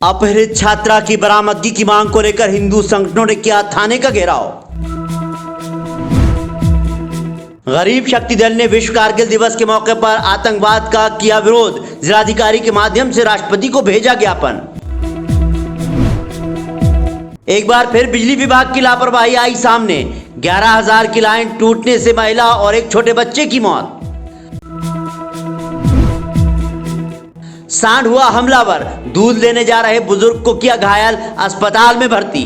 अपहृत छात्रा की बरामदगी की मांग को लेकर हिंदू संगठनों ने किया थाने का घेराव। गरीब शक्ति दल ने विश्व कारगिल दिवस के मौके पर आतंकवाद का किया विरोध। जिलाधिकारी के माध्यम से राष्ट्रपति को भेजा ज्ञापन। एक बार फिर बिजली विभाग की लापरवाही आई सामने। 11,000 की लाइन टूटने से महिला और एक छोटे बच्चे की मौत। सांड हुआ हमलावर, दूध लेने जा रहे बुजुर्ग को किया घायल, अस्पताल में भर्ती।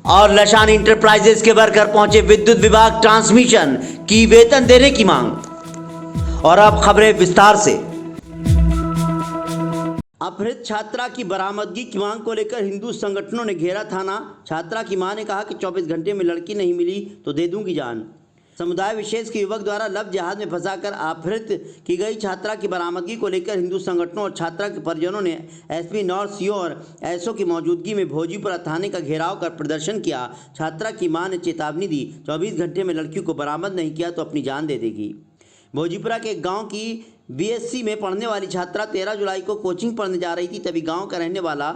और लशान इंटरप्राइजेज के वर्कर पहुंचे विद्युत विभाग ट्रांसमिशन की वेतन देने की मांग। और अब खबरें विस्तार से। अपहृत छात्रा की बरामदगी की मांग को लेकर हिंदू संगठनों ने घेरा थाना। छात्रा की मां ने कहा कि 24 घंटे में लड़की नहीं मिली तो दे दूंगी जान। समुदाय विशेष के युवक द्वारा लव जहाज में फंसाकर अपहृत की गई छात्रा की बरामदगी को लेकर हिंदू संगठनों और छात्रा के परिजनों ने एसपी नॉर्थ सीओ और एसओ की मौजूदगी में भोजीपुरा थाने का घेराव कर प्रदर्शन किया। छात्रा की मां ने चेतावनी दी, 24 घंटे में लड़की को बरामद नहीं किया तो अपनी जान दे देगी। भोजीपुरा के एक गाँव की बीएससी में पढ़ने वाली छात्रा 13 जुलाई को कोचिंग पढ़ने जा रही थी, तभी गाँव का रहने वाला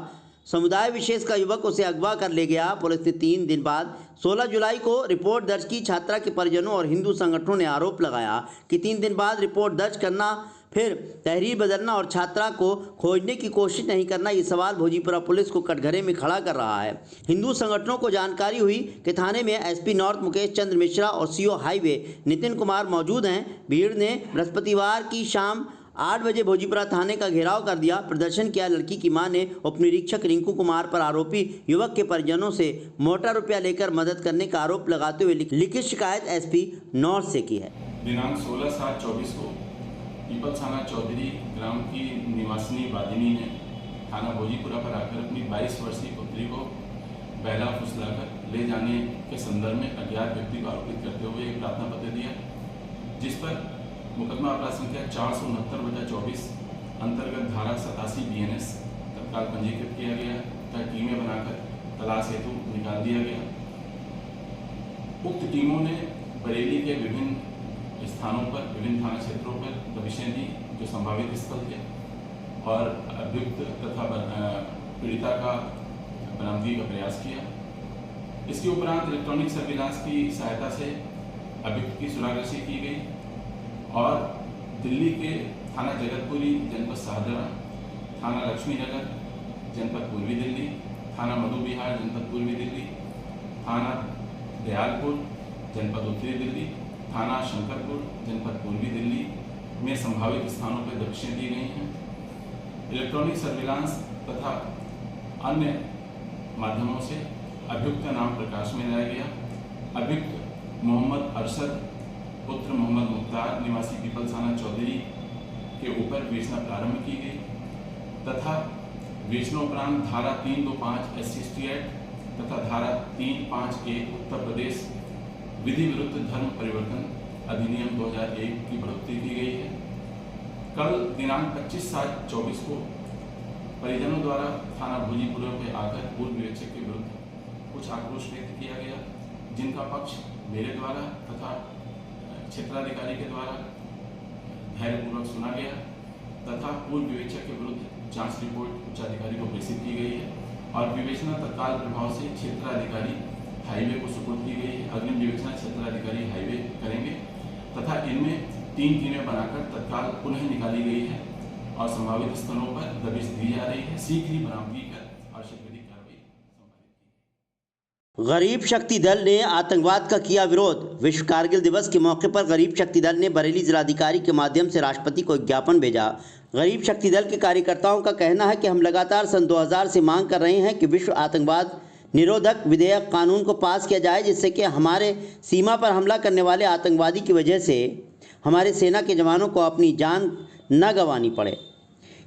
समुदाय विशेष का युवक उसे अगवा कर ले गया। पुलिस ने 3 दिन बाद 16 जुलाई को रिपोर्ट दर्ज की। छात्रा के परिजनों और हिंदू संगठनों ने आरोप लगाया कि 3 दिन बाद रिपोर्ट दर्ज करना, फिर तहरीर बदलना और छात्रा को खोजने की कोशिश नहीं करना, ये सवाल भोजीपुरा पुलिस को कटघरे में खड़ा कर रहा है। हिंदू संगठनों को जानकारी हुई कि थाने में एसपी नॉर्थ मुकेश चंद्र मिश्रा और सीओ हाईवे नितिन कुमार मौजूद हैं। भीड़ ने बृहस्पतिवार की शाम 8 बजे भोजीपुरा थाने का घेराव कर दिया, प्रदर्शन किया। लड़की की मां ने उप निरीक्षक रिंकू कुमार पर आरोपी युवक के परिजनों से मोटा रुपया लेकर मदद करने का आरोप लगाते हुए लिखित शिकायत एसपी नॉर्थ से की है। दिनांक 16/7/24 को पीपल थाना चौधरी ग्राम की निवासिनी वादिनी ने थाना भोजीपुरा पर आकर अपनी 22 वर्षीय पुत्री को बहला फुसलाकर ले जाने के संदर्भ में अज्ञात व्यक्ति को आरोपित करते हुए एक प्रार्थना पत्र दिया, जिस पर मुकदमा अपराध संख्या 469/24 अंतर्गत धारा 87 BNS तत्काल पंजीकृत किया गया तथा टीमें बनाकर तलाश हेतु निकाल दिया गया। उक्त टीमों ने बरेली के विभिन्न स्थानों पर, विभिन्न थाना क्षेत्रों पर दबिशें दी जो संभावित स्थल थे और अभियुक्त तथा पीड़िता का बरामदगी का प्रयास किया। इसके उपरांत इलेक्ट्रॉनिक सर्विलांस की सहायता से अभियुक्त की सुरागशी की गई और दिल्ली के थाना जगतपुरी जनपद शाहजरा, थाना लक्ष्मीनगर जनपद पूर्वी दिल्ली, थाना मधु विहार जनपद पूर्वी दिल्ली, थाना दयालपुर जनपद उत्तरी दिल्ली, थाना शंकरपुर जनपद पूर्वी दिल्ली में संभावित स्थानों पर दबिशें दी गई हैं। इलेक्ट्रॉनिक सर्विलांस तथा अन्य माध्यमों से अभियुक्त का नाम प्रकाश में लाया गया। अभियुक्त मोहम्मद अरशद पुत्र मोहम्मद मुख्तार निवासी पीपल थाना चौधरी के ऊपर विवेचना प्रारंभ की गई तथा विवेचनोपरांत धारा 325 SC एक्ट तथा धारा 351 उत्तर प्रदेश विधि विरुद्ध धर्म परिवर्तन अधिनियम 2001 की बढ़ोतरी की गई है। कल दिनांक 25/7/24 को परिजनों द्वारा थाना भोजीपुरा में आकर पूर्व विवेचक के विरुद्ध कुछ आक्रोश व्यक्त किया गया, जिनका पक्ष मेरे द्वारा तथा क्षेत्राधिकारी के द्वारा धैर्यपूर्वक सुना गया तथा पूर्व विवेचक के विरुद्ध जांच रिपोर्ट उच्चाधिकारी को प्रेषित की गई है और विवेचना तत्काल प्रभाव से क्षेत्राधिकारी हाईवे को सुपुर्द की गई है। अग्रिम विवेचना क्षेत्राधिकारी हाईवे करेंगे तथा इनमें 3 टीमें बनाकर तत्काल पुनः निकाली गई है और संभावित स्थलों पर दबिश दी जा रही है। शीघ्र ही बरामदगी कर आवश्यक विधिक कार्रवाई संपादित की। गरीब शक्ति दल ने आतंकवाद का किया विरोध। विश्व कारगिल दिवस के मौके पर गरीब शक्ति दल ने बरेली जिलाधिकारी के माध्यम से राष्ट्रपति को एक ज्ञापन भेजा। गरीब शक्ति दल के कार्यकर्ताओं का कहना है कि हम लगातार सन 2000 से मांग कर रहे हैं कि विश्व आतंकवाद निरोधक विधेयक कानून को पास किया जाए, जिससे कि हमारे सीमा पर हमला करने वाले आतंकवादी की वजह से हमारे सेना के जवानों को अपनी जान न गंवानी पड़े।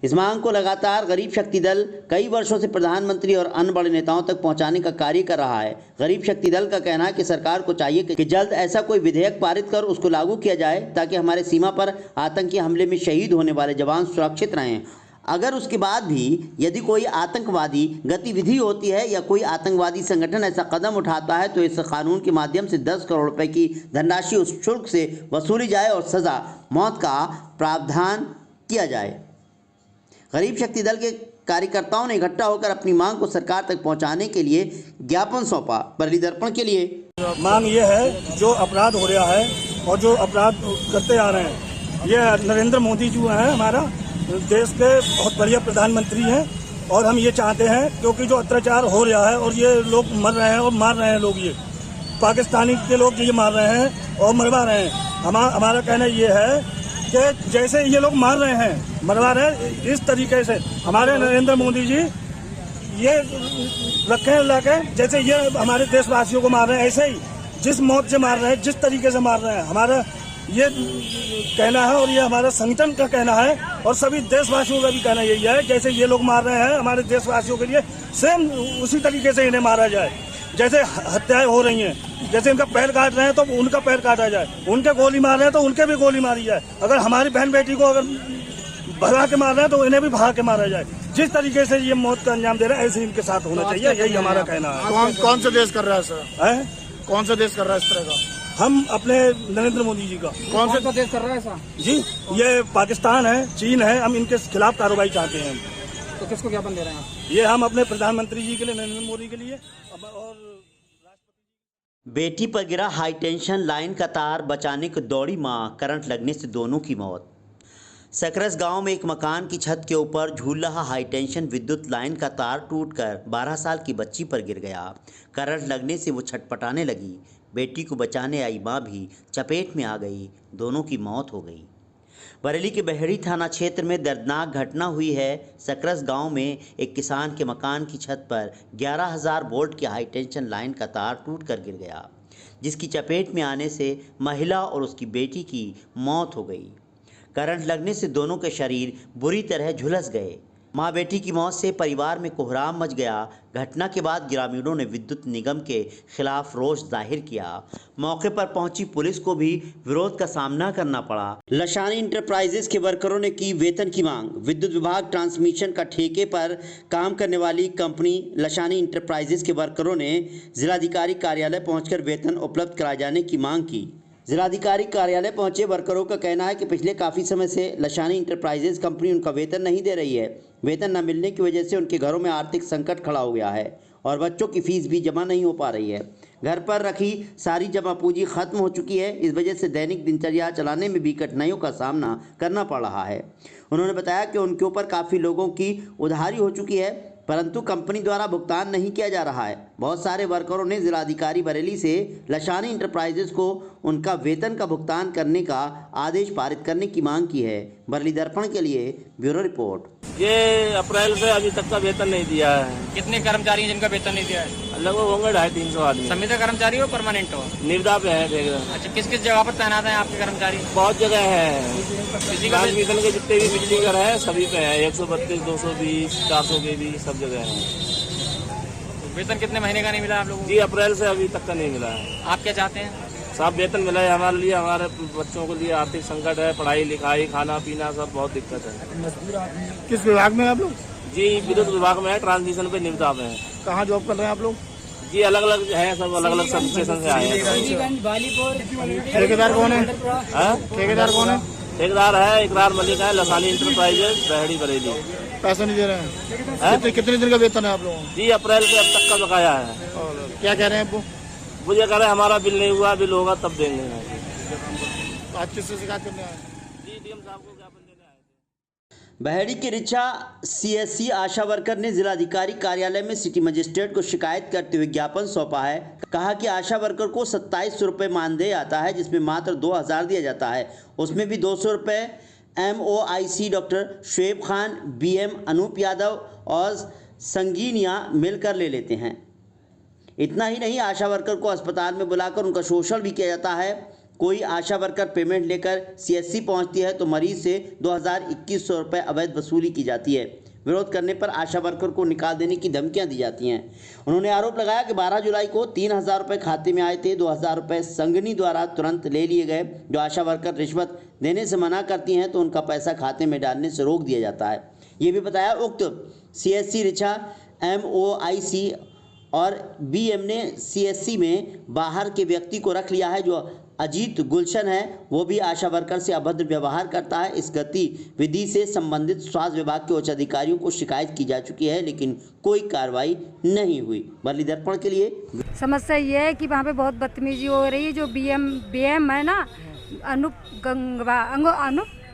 इस मांग को लगातार गरीब शक्ति दल कई वर्षों से प्रधानमंत्री और अन्य बड़े नेताओं तक पहुंचाने का कार्य कर रहा है। गरीब शक्ति दल का कहना है कि सरकार को चाहिए कि जल्द ऐसा कोई विधेयक पारित कर उसको लागू किया जाए ताकि हमारे सीमा पर आतंकी हमले में शहीद होने वाले जवान सुरक्षित रहें। अगर उसके बाद भी यदि कोई आतंकवादी गतिविधि होती है या कोई आतंकवादी संगठन ऐसा कदम उठाता है तो इस कानून के माध्यम से 10 करोड़ रुपए की धनराशि उस शुल्क से वसूली जाए और सजा मौत का प्रावधान किया जाए। गरीब शक्ति दल के कार्यकर्ताओं ने इकट्ठा होकर अपनी मांग को सरकार तक पहुंचाने के लिए ज्ञापन सौंपा। बरेली दर्पण के लिए मांग ये है, जो अपराध हो रहा है और जो अपराध करते आ रहे हैं, ये नरेंद्र मोदी जो है हमारा देश के बहुत बढ़िया प्रधानमंत्री हैं और हम ये चाहते हैं, क्योंकि जो अत्याचार हो रहा है और ये लोग मर रहे हैं और मार रहे हैं लोग, ये पाकिस्तानी के लोग ये मार रहे हैं और मरवा रहे हैं। हमारा कहना ये है कि जैसे ये लोग मार रहे हैं, मरवा रहे हैं, इस तरीके से हमारे नरेंद्र मोदी जी ये रखे लाके, जैसे ये हमारे देशवासियों को मार रहे हैं, ऐसे ही जिस मौत से मार रहे हैं, जिस तरीके से मार रहे हैं, हमारा ये कहना है और ये हमारा संगठन का कहना है और सभी देशवासियों का भी कहना यही है, जैसे ये लोग मार रहे हैं हमारे देशवासियों के लिए सेम उसी तरीके से इन्हें मारा जाए। जैसे हत्याएं हो रही हैं, जैसे इनका पैर काट रहे हैं तो उनका पैर काटा जाए, उनके गोली मार रहे हैं तो उनके भी गोली मारी जाए। अगर हमारी बहन बेटी को अगर भगा के मार रहे हैं तो इन्हें भी भगा के मारा जाए। जिस तरीके से ये मौत का अंजाम दे रहे हैं, ऐसे इनके साथ होना चाहिए, यही हमारा कहना है। कौन सा देश कर रहा है सर? कौन सा देश कर रहा है इस तरह का? हम अपने नरेंद्र मोदी जी का। कौन सा देश कर रहा है सर? जी, ये पाकिस्तान है, चीन है, हम इनके खिलाफ कार्रवाई चाहते हैं। तो किसको ज्ञापन दे रहे हैं आप? ये हम अपने प्रधानमंत्री जी के लिए, नरेंद्र मोदी के लिए और बेटी पर गिरा हाई टेंशन लाइन का तार, बचाने को दौड़ी मां, करंट लगने से दोनों की मौत। सकरस गांव में एक मकान की छत के ऊपर झूल रहा हाई टेंशन विद्युत लाइन का तार टूटकर 12 साल की बच्ची पर गिर गया। करंट लगने से वो छटपटाने लगी। बेटी को बचाने आई मां भी चपेट में आ गई, दोनों की मौत हो गई। बरेली के बहेड़ी थाना क्षेत्र में दर्दनाक घटना हुई है। सकरस गांव में एक किसान के मकान की छत पर 11,000 वोल्ट की हाई टेंशन लाइन का तार टूटकर गिर गया, जिसकी चपेट में आने से महिला और उसकी बेटी की मौत हो गई। करंट लगने से दोनों के शरीर बुरी तरह झुलस गए। मां बेटी की मौत से परिवार में कोहराम मच गया। घटना के बाद ग्रामीणों ने विद्युत निगम के खिलाफ रोष जाहिर किया। मौके पर पहुंची पुलिस को भी विरोध का सामना करना पड़ा। लशानी इंटरप्राइजेज के वर्करों ने की वेतन की मांग। विद्युत विभाग ट्रांसमिशन का ठेके पर काम करने वाली कंपनी लशानी इंटरप्राइजेज के वर्करों ने जिलाधिकारी कार्यालय पहुंचकर वेतन उपलब्ध कराए जाने की मांग की। जिलाधिकारी कार्यालय पहुंचे वर्करों का कहना है कि पिछले काफ़ी समय से लशानी इंटरप्राइजेज कंपनी उनका वेतन नहीं दे रही है। वेतन न मिलने की वजह से उनके घरों में आर्थिक संकट खड़ा हो गया है और बच्चों की फीस भी जमा नहीं हो पा रही है। घर पर रखी सारी जमा पूंजी खत्म हो चुकी है। इस वजह से दैनिक दिनचर्या चलाने में भी कठिनाइयों का सामना करना पड़ रहा है। उन्होंने बताया कि उनके ऊपर काफ़ी लोगों की उधारी हो चुकी है, परंतु कंपनी द्वारा भुगतान नहीं किया जा रहा है। बहुत सारे वर्करों ने जिलाधिकारी बरेली से लशानी इंटरप्राइजेज को उनका वेतन का भुगतान करने का आदेश पारित करने की मांग की है। बरेली दर्पण के लिए ब्यूरो रिपोर्ट। ये अप्रैल से अभी तक का वेतन नहीं दिया है। कितने कर्मचारी हैं जिनका वेतन नहीं दिया है? लगभग होंगे 250-300 आदमी। संविदा कर्मचारी हो परमानेंट हो? निर्दा पे है। अच्छा, किस किस जगह पर तैनात हैं आपके कर्मचारी? बहुत जगह है। किसी का ट्रांसमिशन के जितने भी बिजली घर है सभी पे है। 132, 220, 400 के भी सब जगह है। वेतन कितने महीने का नहीं मिला आप लोगों को? जी, अप्रैल से अभी तक का नहीं मिला है। आप क्या चाहते हैं? सब वेतन मिला है हमारे लिए। हमारे बच्चों के लिए आर्थिक संकट है, पढ़ाई लिखाई खाना पीना सब बहुत दिक्कत है। किस विभाग में आप लोग? जी, विद्युत विभाग में है, ट्रांसमिशन पे निविदा में है। कहाँ जॉब कर रहे हैं आप लोग? जी, अलग अलग है, सब अलग अलग सब स्टेशन से आए हैं। ठेकेदार कौन है? ठेकेदार कौन है? ठेकेदार है इकरार मलिक है, लसानी इंटरप्राइजेज बहेड़ी बरेली। पैसा नहीं दे रहे हैं? कितने दिन का वेतन है आप लोगों को? जी, अप्रैल से अब तक का बकाया है। और क्या कह रहे हैं वो? मुझे कह रहे हैं हमारा बिल नहीं हुआ, बिल होगा तब देंगे। तो आज किससे शिकायत करने आए? जी, डीएम साहब को ज्ञापन देने आए थे। बहेड़ी के रिचा सीएससी आशा वर्कर ने जिलाधिकारी कार्यालय में सिटी मजिस्ट्रेट को शिकायत करते हुए ज्ञापन सौंपा है। कहा कि आशा वर्कर को 2700 रुपये मानदेय आता है, जिसमें मात्र 2000 दिया जाता है। उसमें भी 200 रुपये MOIC doctor Shoaib Khan, BM Anoop Yadav और संगीनिया मिलकर ले लेते हैं। इतना ही नहीं, आशा वर्कर को अस्पताल में बुलाकर उनका शोषण भी किया जाता है। कोई आशा वर्कर पेमेंट लेकर CSC पहुंचती है तो मरीज से 2100 रुपये अवैध वसूली की जाती है। विरोध करने पर आशा वर्कर को निकाल देने की धमकियां दी जाती हैं। उन्होंने आरोप लगाया कि 12 जुलाई को 3000 रुपये खाते में आए थे। 2000 रुपये संगनी द्वारा तुरंत ले लिए गए। जो आशा वर्कर रिश्वत देने से मना करती हैं तो उनका पैसा खाते में डालने से रोक दिया जाता है। ये भी बताया उक्त CSC रिचा MOIC और BM ने CSC में बाहर के व्यक्ति को रख लिया है, जो अजीत गुलशन है, वो भी आशा वर्कर से अभद्र व्यवहार करता है। इस गतिविधि से संबंधित स्वास्थ्य विभाग के उच्च अधिकारियों को शिकायत की जा चुकी है, लेकिन कोई कार्रवाई नहीं हुई। बरली दर्पण के लिए समस्या ये है कि वहाँ पे बहुत बदतमीजी हो रही है। जो बीएम है ना, अनुप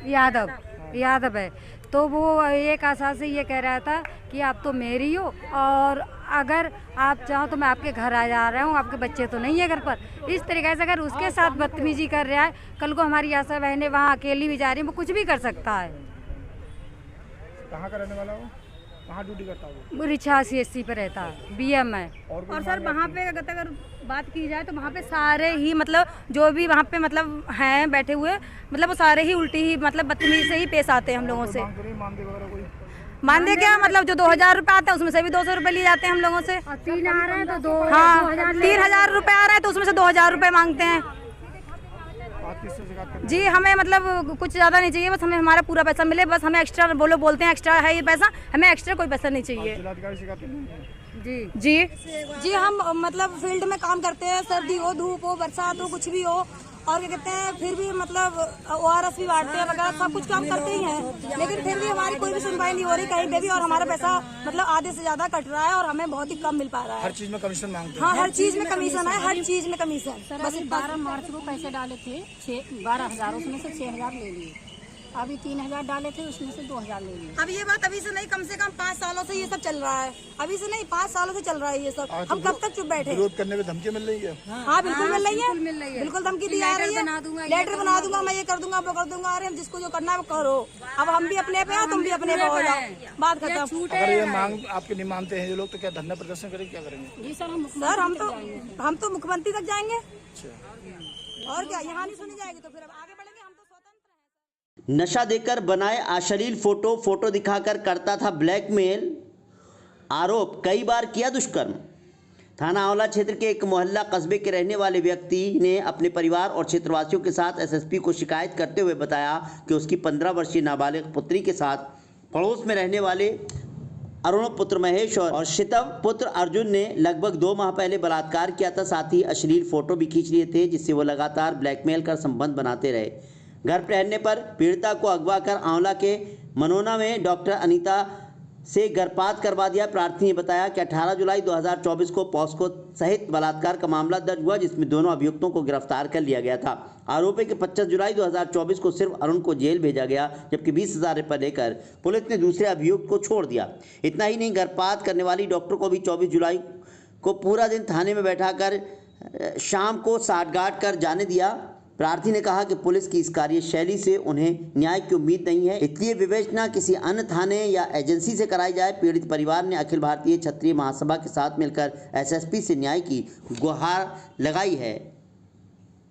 यादव है, तो वो एक आशा से ये कह रहा था कि आप तो मेरी हो और अगर आप चाहो तो मैं आपके घर आ जा रहा हूँ, आपके बच्चे तो नहीं है घर पर। इस तरीके से अगर उसके साथ बदतमीजी कर रहा है, कल को हमारी आशा बहनें वहाँ अकेली भी जा रही हैं, वो कुछ भी कर सकता है। कहाँ का रहने वाला हो? कहाँ ड्यूटी करता हो? वो रिछा CSC पे रहता है, BM है। और सर वहाँ पे अगर बात की जाए तो वहाँ पे सारे ही मतलब जो भी वहाँ पे मतलब हैं बैठे हुए, मतलब वो सारे ही उल्टी ही मतलब बदतमीजी से ही पेश आते हैं हम लोगों से। मानदे क्या मतलब जो 2000 रुपये आते हैं उसमें से भी 200 रुपये लिए जाते हैं हम लोगों से। 3 आ रहे हैं तो 3000 रुपये आ रहे हैं तो उसमें से 2000 रुपये मांगते हैं जी। हमें मतलब कुछ ज़्यादा नहीं चाहिए, बस हमें हमारा पूरा पैसा मिले, बस हमें एक्स्ट्रा बोलते हैं एक्स्ट्रा है ये पैसा, हमें एक्स्ट्रा कोई पैसा नहीं चाहिए। जी हम मतलब फील्ड में काम करते हैं, सर्दी हो, धूप हो, बरसात हो, कुछ भी हो, और क्या कहते हैं फिर भी मतलब ORS भी बांटते हैं वगैरह, सब कुछ काम करते ही हैं, लेकिन फिर भी हमारी कोई भी सुनवाई नहीं हो रही कहीं पे भी, और हमारा पैसा मतलब आधे से ज्यादा कट रहा है और हमें बहुत ही कम मिल पा रहा है। हर चीज में कमीशन मांगते हैं। हाँ, हर चीज में कमीशन है, हर चीज में कमीशन। बस 12 मार्च को पैसे डाले थे 12,000, उसमें से 6,000 ले लिए। अभी 3,000 डाले थे, उसमें से 2,000 ले लिए। अब ये बात अभी से नहीं, कम से कम 5 सालों से ये सब चल रहा है, अभी से नहीं 5 सालों से चल रहा है ये सब। हम कब तक चुप बैठे? विरोध करने में धमकी मिल रही है? हाँ बिल्कुल मिल रही है, बिल्कुल धमकी दी जा रही है। लेटर बना दूंगा, मैं ये कर दूंगा, वो कर दूंगा। अरे जिसको जो करना है वो करो। अब हम भी अपने पे हैं, तुम भी अपने पे हो जाओ, बात खत्म। अगर ये मांग आपके नहीं मानते हैं ये लोग तो क्या धरना प्रदर्शन करेंगे, क्या करेंगे? जी सर, हम तो मुख्यमंत्री तक जाएंगे और क्या, यहाँ नहीं सुनी जाएगी तो फिर अब आगे बढ़ेंगे। हम तो स्वतंत्र हैं। नशा देकर बनाए अश्लील फोटो दिखाकर करता था ब्लैकमेल, आरोप कई बार किया दुष्कर्म। थाना आंवला क्षेत्र के एक मोहल्ला कस्बे के रहने वाले व्यक्ति ने अपने परिवार और क्षेत्रवासियों के साथ SSP को शिकायत करते हुए बताया कि उसकी 15 वर्षीय नाबालिग पुत्री के साथ पड़ोस में रहने वाले अरुण पुत्र महेश और शितव पुत्र अर्जुन ने लगभग 2 माह पहले बलात्कार किया था। साथ ही अश्लील फोटो भी खींच लिए थे, जिससे वो लगातार ब्लैकमेल कर संबंध बनाते रहे। घर ठहरने पर पीड़िता को अगवा कर आंवला के मनोना में डॉक्टर अनीता से गर्भपात करवा दिया। प्रार्थी ने बताया कि 18 जुलाई 2024 को पॉस्को सहित बलात्कार का मामला दर्ज हुआ, जिसमें दोनों अभियुक्तों को गिरफ्तार कर लिया गया था। आरोपी के 25 जुलाई 2024 को सिर्फ अरुण को जेल भेजा गया, जबकि 20,000 रुपये लेकर पुलिस ने दूसरे अभियुक्त को छोड़ दिया। इतना ही नहीं, गर्भपात करने वाली डॉक्टर को भी 24 जुलाई को पूरा दिन थाने में बैठाकर शाम को साठगांठ कर जाने दिया। प्रार्थी ने कहा कि पुलिस की इस कार्यशैली से उन्हें न्याय की उम्मीद नहीं है, इसलिए विवेचना किसी अन्य थाने या एजेंसी से कराई जाए। पीड़ित परिवार ने अखिल भारतीय क्षत्रिय महासभा के साथ मिलकर SSP से न्याय की गुहार लगाई है।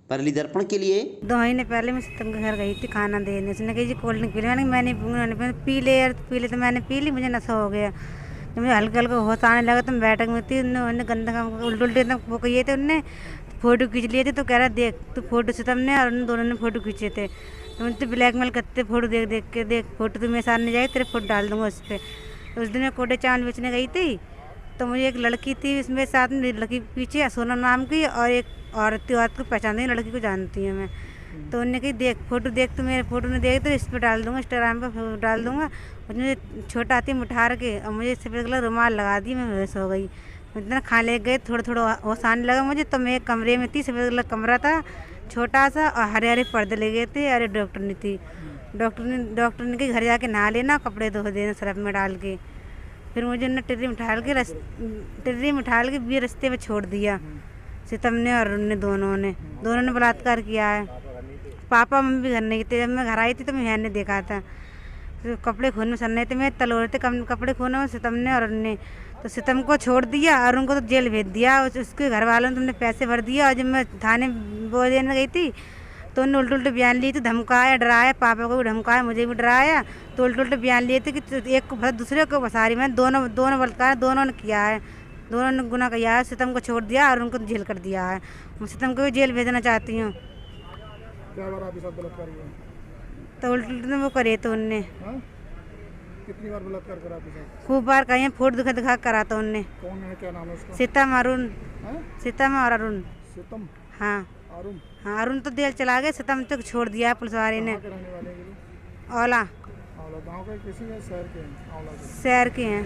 बरली दर्पण के लिए 2 महीने पहले मैं सितम के घर गई थी खाना देने। उसने कही जी कोल्ड ड्रिंक पी ली, मैंने पी ले तो मैंने पी ली, मुझे नशा हो गया। जब मुझे हल्का हल्का होश आने लगा तो मैं बैठक में थी, उन्होंने गंदा उल्टे वो किए थे, उनने फ़ोटो खींच लिए थे। तो कह रहा देख तो फ़ोटो सितम ने और उन दोनों ने फ़ोटो खींचे थे। तो मुझे ब्लैकमेल करते, फ़ोटो देख के देख फ़ोटो तो मेरे सामने जाए, तेरे फ़ोटो डाल दूँगा उस पर। उस दिन मैं कोटे चावल बेचने गई थी, तो मुझे एक लड़की थी इसमें साथ में, लड़की पीछे सोनम नाम की, और एक औरत को पहचानती, लड़की को जानती हूँ मैं। तो उन्होंने कही देख फ़ोटो देख, तो मेरे फ़ोटो ने देख तो इस पर डाल दूँगा, इंस्टाग्राम पर डाल दूँगा। मुझे छोटा हाथी मुठार के और मुझे सफ़ेद कलर रुमाल लगा दी, मैं बेहोश हो गई। इतना खाने गए, थोड़ा होश आने लगा मुझे, तो मैं एक कमरे में थी, सफ़ेद कलर कमरा था छोटा सा, और हरे हरे पर्दे लगे थे। अरे डॉक्टर नहीं थी, डॉक्टर ने कही घर जाके नहा लेना, कपड़े धो देना सर्फ में डाल के। फिर मुझे उन्होंने टिर्री में ठाल के भी रास्ते में छोड़ दिया। सितम ने और उनने दोनों ने बलात्कार किया है। पापा मम्मी भी घर नहीं थे, जब मैं घर आई थी तो मैं बहन ने देखा था। तो कपड़े खून में सन्ने थे, मैं तलोड़े थे कपड़े खून में, सितम ने और उनने। तो सितम को छोड़ दिया और उनको तो जेल भेज दिया। उसके घर वालों ने तुमने पैसे भर दिया, और जब मैं थाने वो देने गई थी तो उन्होंने उल्टे बयान लिए थे, धमकाया, डराया, पापा को भी धमकाया, मुझे भी डराया। तो उल्टे बयान लिए थे कि एक को दूसरे को फंसा रही। मैं दोनों बलात्कार दोनों ने किया है, दोनों ने गुनाह किया है। सितम को छोड़ दिया और उनको जेल कर दिया है। मैं सितम को भी जेल भेजना चाहती हूँ। तो उल्टे वो करे तो उनने कितनी बार बलात्कार करा आपके साथ? खूब बार कहीं फोटो दिखा करा था उनने। कौन है, क्या नाम है उसका? सीतम और अरुण। सितम? हाँ। अरुण हाँ अरुण तो देर चला गए, सितम तक छोड़ दिया है पुलिस वाले ने। कहाँ के रहने वाले हैं ये लोग? ओला आंवला गाँव के किसी के शहर के हैं? आंवला के। शहर के हैं।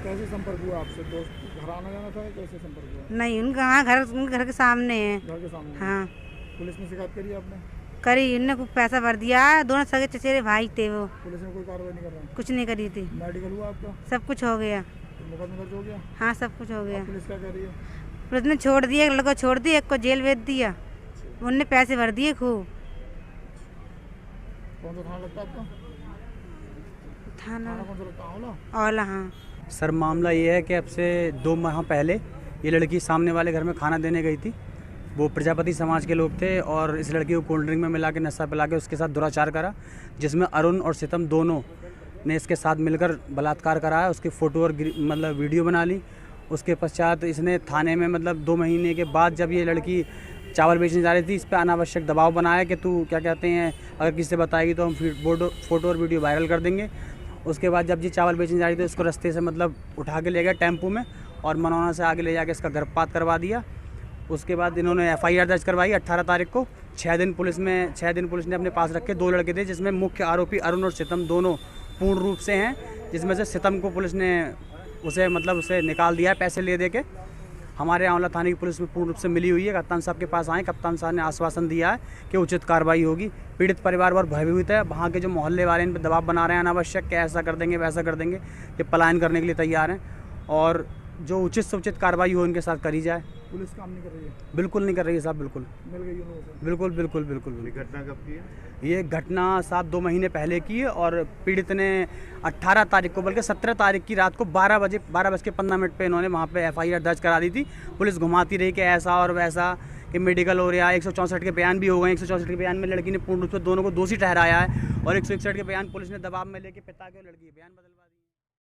कैसे संपर्क हुआ आपसे? दोस्त घर आना जाना था या कैसे संपर्क हुआ? नहीं उनका हाँ उनके घर के सामने है। घर के सामने? हाँ पुलिस में शिकायत करी आपने? करी, उनने कुछ पैसा भर दिया, दोनों सगे चचेरे भाई थे वो। पुलिस ने कोई कार्रवाई नहीं कर रहा है? कुछ नहीं करी थी। मेडिकल हुआ आपका? सब कुछ हो गया। मुकदमा दर्ज हो गया? हाँ सब कुछ हो गया। पुलिस क्या कह रही है? पुलिस ने छोड़ दिया, एक लड़का छोड़ दिया, एक को जेल भेज दिया। उनने पैसे भर दिए खूब। कौन सा थाना लगता है आपका? थाना कौन सा लगता है? आंवला? ओला हाँ। सर मामला ये है कि अब से 2 माह पहले ये लड़की सामने वाले घर में खाना देने गई थी। वो प्रजापति समाज के लोग थे और इस लड़की को कोल्ड ड्रिंक में मिला के नशा पिला के उसके साथ दुराचार करा, जिसमें अरुण और सितम दोनों ने इसके साथ मिलकर बलात्कार कराया। उसकी फ़ोटो और मतलब वीडियो बना ली। उसके पश्चात इसने थाने में मतलब 2 महीने के बाद जब ये लड़की चावल बेचने जा रही थी, इस पर अनावश्यक दबाव बनाया कि तू क्या कहते हैं अगर किसी से बताएगी तो हम फ़ोटो और वीडियो वायरल कर देंगे। उसके बाद जब ये चावल बेचने जा रही थी उसको रास्ते से मतलब उठा के ले गया टेम्पो में और मनौना से आगे ले जाके इसका गर्भपात करवा दिया। उसके बाद इन्होंने FIR दर्ज करवाई 18 तारीख को। 6 दिन पुलिस ने अपने पास रखे। 2 लड़के थे जिसमें मुख्य आरोपी अरुण और सितम दोनों पूर्ण रूप से हैं, जिसमें से सितम को पुलिस ने उसे निकाल दिया है पैसे ले दे के। हमारे आंवला थाने की पुलिस में पूर्ण रूप से मिली हुई है। कप्तान साहब के पास आए, कप्तान साहब ने आश्वासन दिया है कि उचित कार्रवाई होगी। पीड़ित परिवार बहुत भयभीत है। वहाँ के जो मोहल्ले वाले इन पर दबाव बना रहे हैं अनावश्यक कि ऐसा कर देंगे वैसा कर देंगे, ये पलायन करने के लिए तैयार हैं और जो उचित से उचित कार्रवाई हो इनके साथ करी जाए। पुलिस काम नहीं कर रही है? बिल्कुल नहीं कर रही है साहब, बिल्कुल मिल गई उन लोगों से? बिल्कुल। घटना कब की है? ये घटना साहब 2 महीने पहले की है और पीड़ित ने 18 तारीख को बल्कि 17 तारीख की रात को 12:15 पे इन्होंने वहाँ पे FIR दर्ज करा दी थी। पुलिस घुमाती रही कि ऐसा और वैसा कि मेडिकल हो रहा है। 164 के बयान भी हो गए। 164 के बयान में लड़की ने पूर्ण रूप से दोनों को दोषी ठहराया है और 161 के बयान पुलिस ने दबाव में लेके पिता के लड़की के बयान बदलवा दिए।